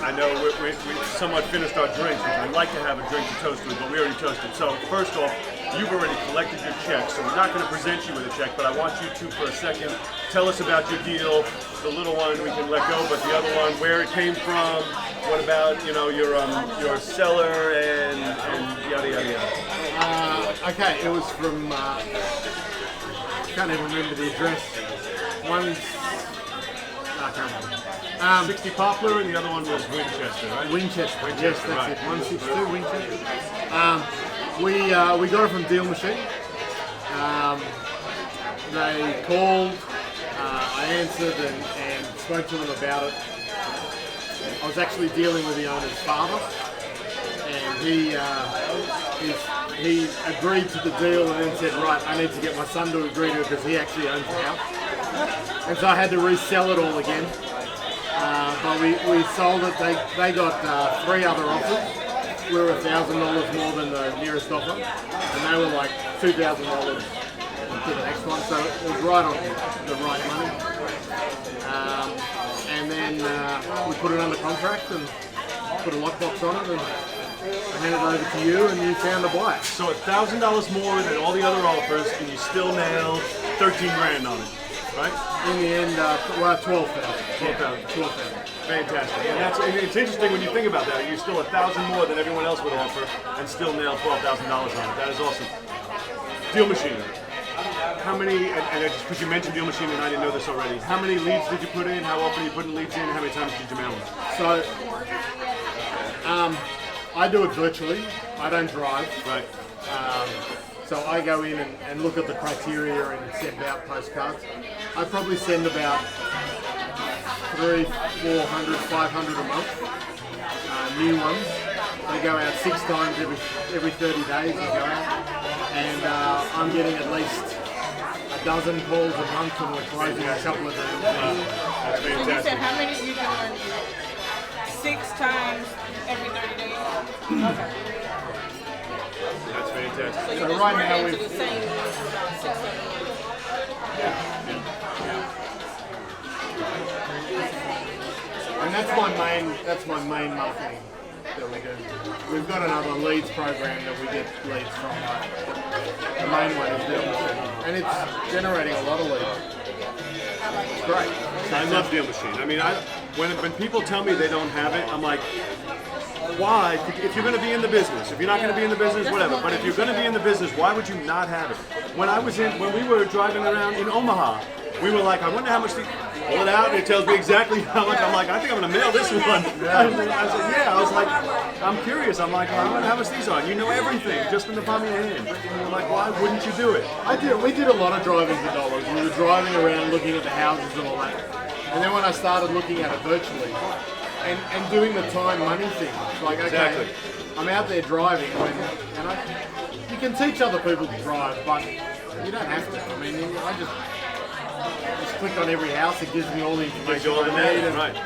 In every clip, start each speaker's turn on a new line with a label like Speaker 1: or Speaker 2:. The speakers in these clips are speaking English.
Speaker 1: I know we somewhat finished our drinks, which I'd like to have a drink to toast with, but we already toasted. So first off, you've already collected your check, so we're not going to present you with a check, but I want you to, for a second, tell us about your deal. The little one we can let go, but the other one, where it came from, what about, you know, your seller and yada yada yada.
Speaker 2: Okay, it was from, can't even remember the address. One's, I can't remember.
Speaker 1: 60 Poplar, and the other one was Winchester, right?
Speaker 2: Winchester, yes, that's
Speaker 1: right.
Speaker 2: it. 162 Winchester. We got it from Deal Machine. They called, I answered and spoke to them about it. I was actually dealing with the owner's father, and he agreed to the deal and then said, right, I need to get my son to agree to it because he actually owns the house. And so I had to resell it all again. But we sold it. They got 3 other offers. We were $1,000 more than the nearest offer, and they were like $2,000 to the next one. So it was right on the right money. And then we put it under contract and put a lockbox on it and hand it over to you, and you found a buyer.
Speaker 1: So $1,000 more than all the other offers, and you still nailed 13 grand on it, right?
Speaker 2: In the end, 12,000.
Speaker 1: 12,000. Fantastic. And it's interesting when you think about that. You're still 1,000 more than everyone else would offer, and still nail $12,000 on it. That is awesome. Deal Machine. How many? And because you mentioned Deal Machine, and I didn't know this already. How many leads did you put in? How often are you putting leads in? How many times did you mail them?
Speaker 2: So, I do it virtually. I don't drive.
Speaker 1: Right.
Speaker 2: So I go in and look at the criteria and send out postcards. I probably send about 300, 400, 500 a month. New ones. They go out 6 times every 30 days. They go out, and I'm getting at least a dozen calls a month, and we're closing a couple of deals.
Speaker 1: That's
Speaker 3: So you
Speaker 1: fantastic.
Speaker 3: said how many you doing 6 times every 30 days? Okay.
Speaker 1: That's fantastic.
Speaker 3: So you
Speaker 2: So
Speaker 3: just
Speaker 2: right
Speaker 3: run
Speaker 2: now
Speaker 3: into
Speaker 2: we've-
Speaker 3: the same ones about 600.
Speaker 2: And that's my main marketing that we do. We've got another leads program that we get leads from. The main one is Deal Machine, and it's generating a lot of leads. It's great.
Speaker 1: I love Deal Machine. I mean, when people tell me they don't have it, I'm like, why? If you're going to be in the business, if you're not going to be in the business, whatever. But if you're going to be in the business, why would you not have it? When we were driving around in Omaha, we were like, I wonder how much. Pull it out, and it tells me exactly how much. I'm like, I think I'm going to mail this one. I was like, I'm curious. I'm like, I wonder how much these are. You know everything, just in the palm of your hand. And you're like, why wouldn't you do it?
Speaker 2: We did a lot of driving for dollars. We were driving around looking at the houses and all that. And then when I started looking at it virtually and doing the time money thing, it's like, okay,
Speaker 1: Exactly.
Speaker 2: I'm out there driving, you can teach other people to drive, but you don't have to. I mean, I just click on every house. It gives me all the information
Speaker 1: All the
Speaker 2: I need.
Speaker 1: data, right.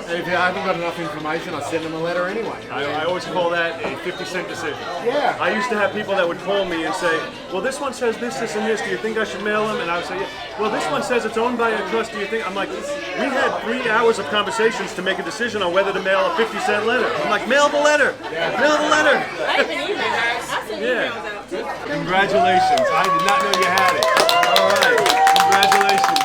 Speaker 2: And if I haven't got enough information, I send them a letter anyway.
Speaker 1: I always call that a 50-cent decision.
Speaker 2: Yeah.
Speaker 1: I used to have people that would call me and say, well, this one says this, this, and this. Do you think I should mail them? And I would say, yeah. Well, this one says it's owned by a trust. Do you think? I'm like, we had 3 hours of conversations to make a decision on whether to mail a 50-cent letter. I'm like, mail the letter. Mail the letter.
Speaker 3: I even email. I send
Speaker 1: Yeah.
Speaker 3: emails out too.
Speaker 1: Congratulations. I did not know you had it. All right. Congratulations.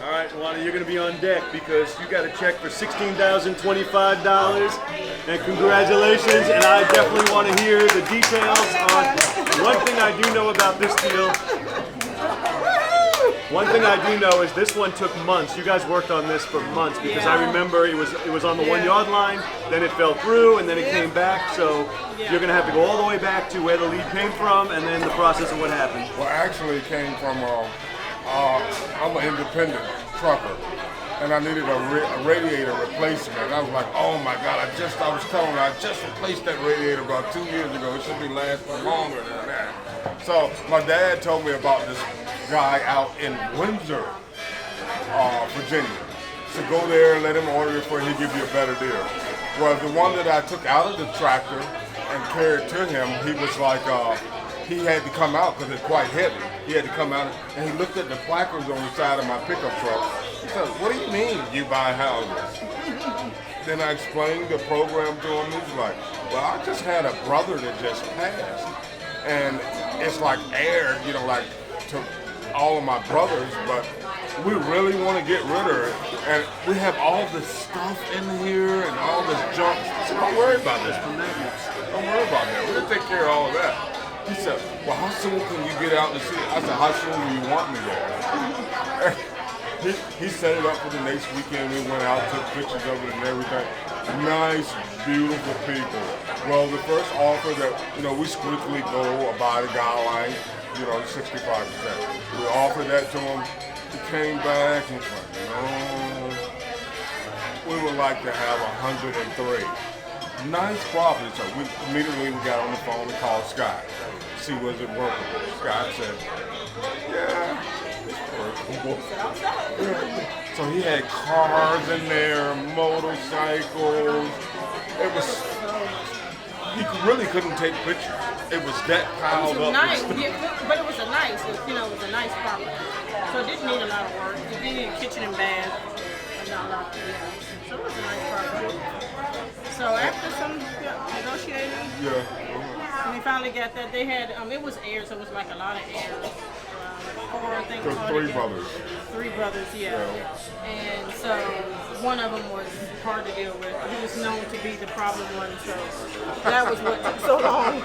Speaker 1: All right, Juana, you're going to be on deck because you got a check for $16,025. And congratulations. And I definitely want to hear the details on one thing I do know about this deal. One thing I do know is this one took months. You guys worked on this for months because I remember it was on the 1 yard line, then it fell through, and then it came back. So you're going to have to go all the way back to where the lead came from and then the process of what happened.
Speaker 4: Well, actually, it came from, I'm an independent trucker, and I needed a radiator replacement. And I was like, oh my God, I just replaced that radiator about 2 years ago. It should be lasting longer than that. So my dad told me about this guy out in Windsor, Virginia. So go there, let him order it for you, he'll give you a better deal. Well, the one that I took out of the tractor and carried to him, he was like, he had to come out because it's quite heavy. He had to come out and he looked at the placards on the side of my pickup truck He said, what do you mean you buy houses? Then I explained the program to him. He's like, well, I just had a brother that just passed. And it's like heir, you know, like to all of my brothers, but we really want to get rid of it. And we have all this stuff in here and all this junk. I said, don't worry about this. Don't worry about that. We're going to take care of all of that. He said, well, how soon can you get out and see it? I said, how soon do you want me there? He set it up for the next weekend. We went out, took pictures of it and everything. Nice, beautiful people. Well, the first offer that, you know, we strictly go by the guideline, you know, 65%. We offered that to him. He came back and was like, no, we would like to have 103. Nice property. So we immediately got on the phone and called Scott. See was it workable. Scott said, yeah, it's workable. So he had cars in there, motorcycles. It was, he really couldn't take pictures. It was that piled up.
Speaker 3: Nice, but it was a nice, you know, it was a nice property. So it didn't need a lot of work. It didn't need a kitchen and bath. And not a lot, yeah. So it was a nice property. So after some negotiating, and we finally got that. They had, it was heirs, so it was like a lot of heirs.
Speaker 4: Three brothers.
Speaker 3: Three brothers, yeah. And so one of them was hard to deal with. He was known to be the problem one, so that was what took so long. You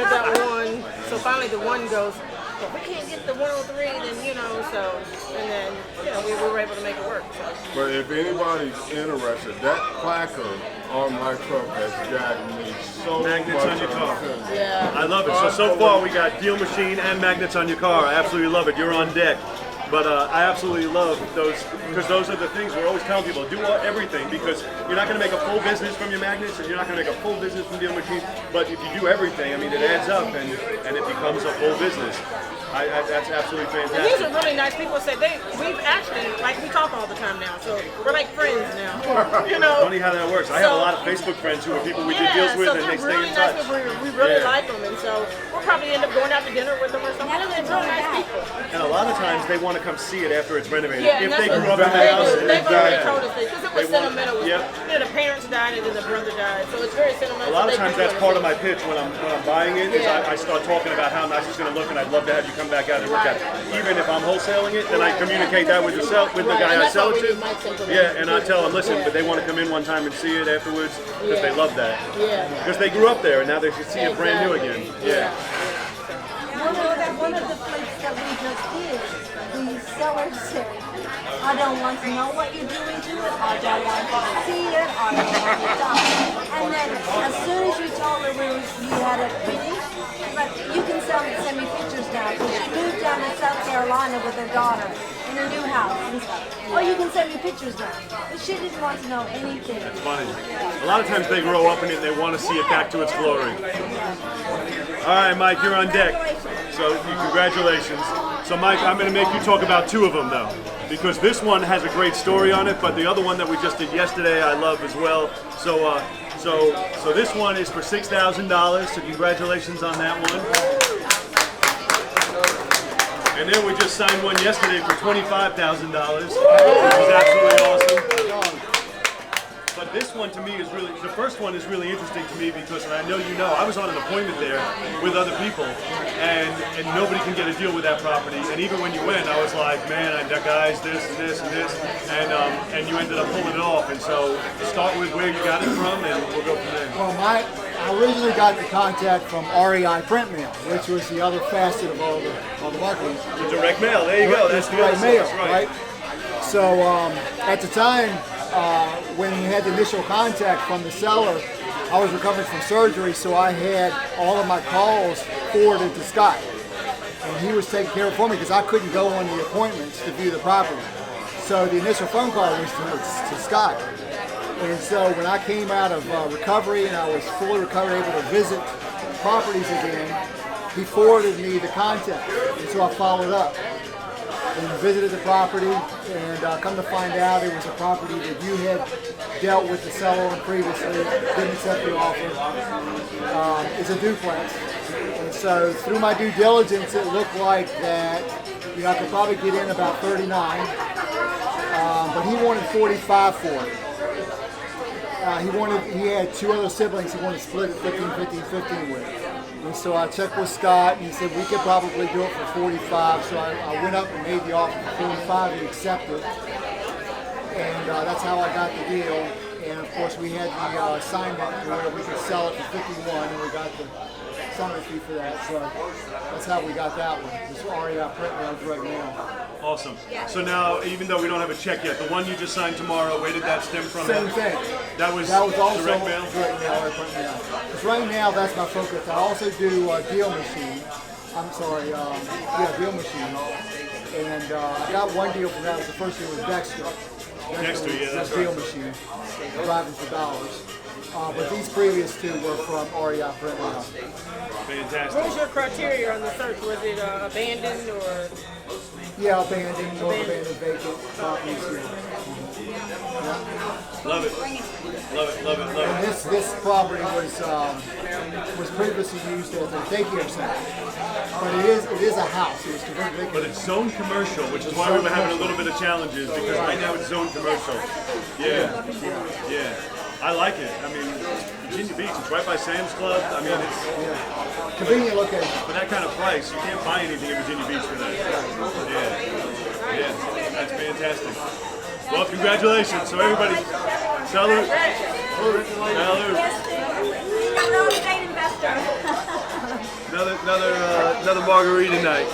Speaker 3: had that one. So finally the one goes, well, we can't get the 103, then, you know, so, and then, you know, we were able to make it work. So.
Speaker 4: But if anybody's interested, that placard on my truck has gotten me so
Speaker 1: Magnets
Speaker 4: much
Speaker 1: on your car.
Speaker 4: attention.
Speaker 3: Yeah.
Speaker 1: I love it. So far we got deal machine and magnets on your car. I absolutely love it. You're on deck. But I absolutely love those, because those are the things we're always telling people, do everything, because you're not going to make a full business from your magnets, and you're not going to make a full business from deal machine, but if you do everything, I mean, it adds up, and it becomes a full business. That's absolutely fantastic.
Speaker 3: And these are really nice people. Say we've actually, like, we talk all the time now, so we're like friends now. You know.
Speaker 1: Funny how that works. I have a lot of Facebook friends who are people we do deals with,
Speaker 3: so
Speaker 1: and they stay
Speaker 3: really
Speaker 1: in touch.
Speaker 3: nice. We really like them, and so we'll probably end up going out to dinner with them or something. They're really nice people.
Speaker 1: And a lot of times they want to come see it after it's renovated.
Speaker 3: Yeah,
Speaker 1: if
Speaker 3: and
Speaker 1: they
Speaker 3: that's
Speaker 1: grew up
Speaker 3: what
Speaker 1: in the house,
Speaker 3: they've already told us this, because it was
Speaker 1: they want-
Speaker 3: sentimental.
Speaker 1: Yep.
Speaker 3: You know, the parents died and then the brother died, so it's very sentimental.
Speaker 1: a lot of
Speaker 3: They
Speaker 1: times
Speaker 3: do
Speaker 1: that's
Speaker 3: wanna
Speaker 1: part
Speaker 3: see
Speaker 1: of my pitch when I'm buying it. Is
Speaker 3: Yeah.
Speaker 1: I start talking about how nice it's going to look, and I'd love to have you come back out and look at it. Even if I'm wholesaling it, then I communicate that with the
Speaker 3: Right,
Speaker 1: guy
Speaker 3: and
Speaker 1: I
Speaker 3: that's
Speaker 1: sell
Speaker 3: what
Speaker 1: it
Speaker 3: we
Speaker 1: to.
Speaker 3: do, Mike's implementing.
Speaker 1: Yeah, and I tell them, listen,
Speaker 3: Yeah.
Speaker 1: but they want to come in one time and see it afterwards because they love that.
Speaker 3: Yeah.
Speaker 1: Because they grew up there and now they should see it brand new again. Yeah.
Speaker 5: One of the places that we just did, the seller said, I don't want to know what you're doing to it, I don't want to see it, I don't want to talk. And then as soon as you told her you had it finished, but you can send me pictures now, because she moved down to South Carolina with her daughter in her new house and stuff. Oh, you can send me pictures now. But she didn't want to know anything.
Speaker 1: Funny. A lot of times they grow up in it and they want to see it back to its glory. All right, Mike, you're on deck. So congratulations. So Mike, I'm going to make you talk about two of them though, because this one has a great story on it, but the other one that we just did yesterday I love as well. So this one is for $6,000. So congratulations on that one. And then we just signed one yesterday for $25,000, which is absolutely awesome. But this one to me is really, the first one is really interesting to me because, and I know you know, I was on an appointment there with other people and nobody can get a deal with that property. And even when you went, I was like, man, that guy's this and this and this. And you ended up pulling it off. And so start with where you got it from and we'll go from there.
Speaker 6: Well, I originally got the contact from REI Print Mail, which was the other facet of all the marketing.
Speaker 1: The direct mail, there you go. That's the
Speaker 6: direct
Speaker 1: other
Speaker 6: mail,
Speaker 1: source, right?
Speaker 6: So at the time, when we had the initial contact from the seller, I was recovering from surgery, so I had all of my calls forwarded to Scott. And he was taking care of it for me because I couldn't go on the appointments to view the property. So the initial phone call was to Scott. And so when I came out of recovery and I was fully recovered, able to visit properties again, he forwarded me the contact. And so I followed up and visited the property, and come to find out it was a property that you had dealt with the seller on previously, didn't accept the offer. It's a duplex. And so through my due diligence, it looked like that I could probably get in about 39. $45 for it. He had two other siblings he wanted to split it 15 with. And so I checked with Scott and he said we could probably do it for 45. So I went up and made the offer for 45. He accepted. And that's how I got the deal. And of course we had the assignment to where we could sell it for 51 and we got the signing fee for that. So that's how we got that one. It's already out print runs right now.
Speaker 1: Awesome. So now, even though we don't have a check yet, the one you just signed tomorrow, where did that stem from?
Speaker 6: Same thing.
Speaker 1: That was
Speaker 6: also
Speaker 1: direct mail?
Speaker 6: Direct mail, right print mail. Because right now that's my focus. I also do deal machine. I'm sorry, deal machine. And I got one deal from that. It was the first year was Dexter.
Speaker 1: Dexter, yeah, that's
Speaker 6: deal
Speaker 1: right.
Speaker 6: machine, driving for dollars. But these previous two were from REI Print Mail.
Speaker 1: Fantastic.
Speaker 3: What was your criteria on the search? Was it abandoned or?
Speaker 6: Yeah, abandoned, more abandoned vacant properties.
Speaker 1: Love it. Love it, love it, love
Speaker 6: And
Speaker 1: it.
Speaker 6: this property was previously used as a daycare center, but it is a house. It was converted.
Speaker 1: But it's zone commercial, which is why we were having a little bit of challenges, because right now it's zone commercial. Yeah. Yeah. I like it. I mean, Virginia Beach, it's right by Sam's Club. I mean, it's
Speaker 6: Convenient location.
Speaker 1: for that kind of price, you can't buy anything in Virginia Beach for that. Yeah. Yeah. That's fantastic. Well, congratulations. So everybody, salute. Salute.
Speaker 5: Real estate investor.
Speaker 1: Another margarita night.